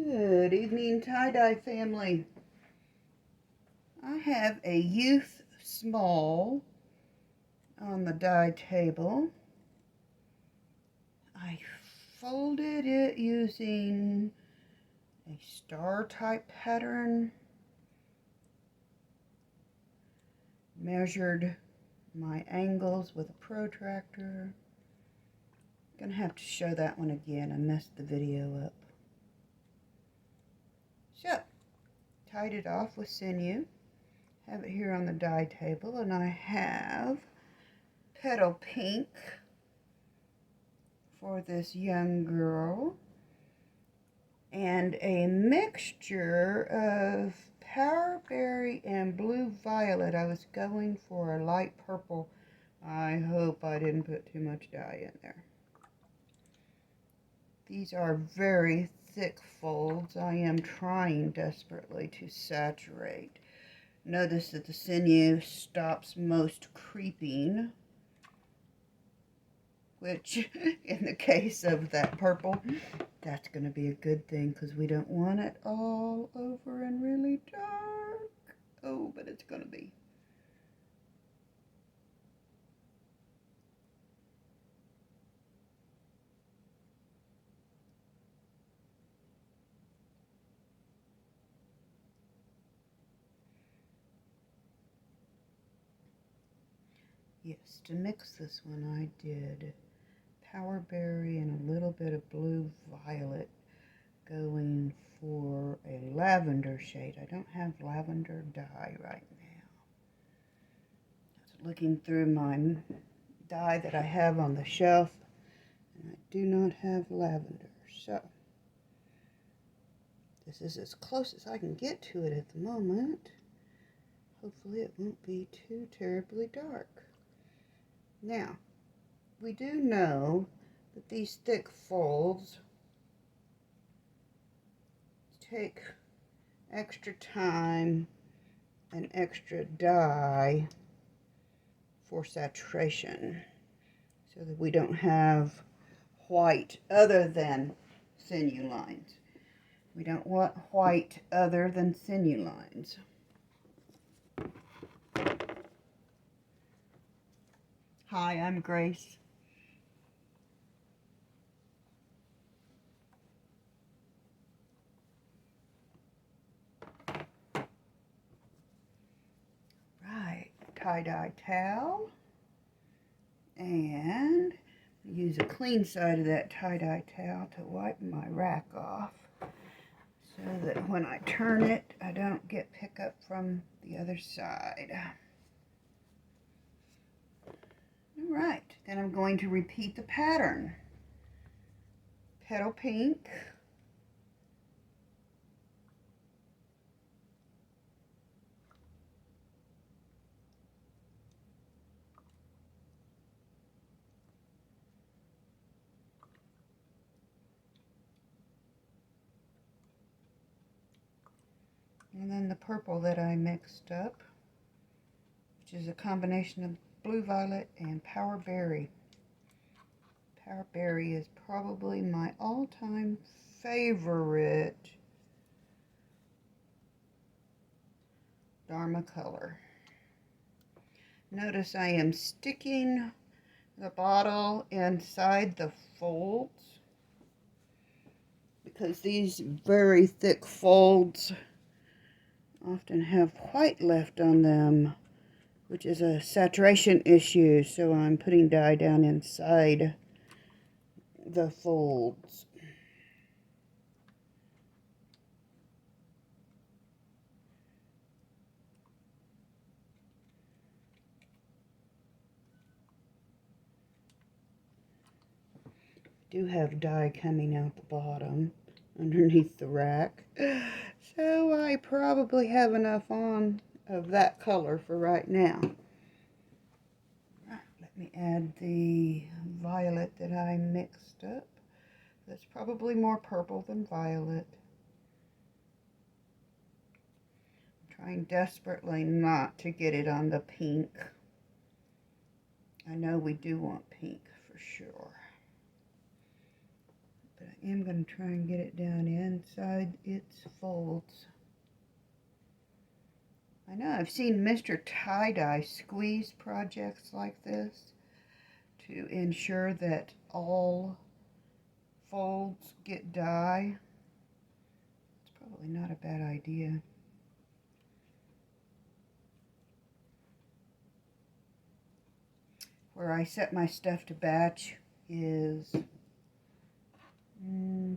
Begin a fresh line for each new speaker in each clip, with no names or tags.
Good evening, tie-dye family. I have a youth small on the dye table. I folded it using a star type pattern, measured my angles with a protractor. Gonna have to show that one again. I messed the video up. So, tied it off with sinew. Have it here on the dye table, and I have petal pink for this young girl and a mixture of Powerberry and Blue Violet. I was going for a light purple. I hope I didn't put too much dye in there. These are very thick folds. I am trying desperately to saturate. Notice that the sinew stops most creeping, which in the case of that purple, that's going to be a good thing because we don't want it all over and really dark. Oh, but it's going to be. Yes, to mix this one I did Powerberry and a little bit of Blue Violet, going for a lavender shade. I don't have lavender dye right now. I was looking through my dye that I have on the shelf, and I do not have lavender. So, this is as close as I can get to it at the moment. Hopefully it won't be too terribly dark. Now, we do know that these thick folds take extra time and extra dye for saturation so that we don't have white other than sinew lines. We don't want white other than sinew lines. Hi, I'm Grace. Right, tie-dye towel, and use a clean side of that tie-dye towel to wipe my rack off so that when I turn it, I don't get pickup from the other side. Alright, then I'm going to repeat the pattern. Petal pink, and then the purple that I mixed up, which is a combination of Blue Violet and Powerberry. Powerberry is probably my all-time favorite Dharma color. Notice I am sticking the bottle inside the folds because these very thick folds often have white left on them, which is a saturation issue, so I'm putting dye down inside the folds. Do have dye coming out the bottom underneath the rack, so I probably have enough on of that color for right now. Right, let me add the violet that I mixed up. That's probably more purple than violet. I'm trying desperately not to get it on the pink. I know we do want pink for sure, but I am going to try and get it down inside its folds. I know I've seen Mr. Tie-Dye squeeze projects like this to ensure that all folds get dye. It's probably not a bad idea. Where I set my stuff to batch is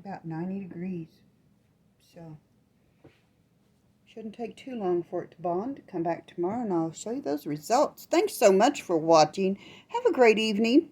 about 90 degrees. So shouldn't take too long for it to bond. Come back tomorrow and I'll show you those results. Thanks so much for watching. Have a great evening.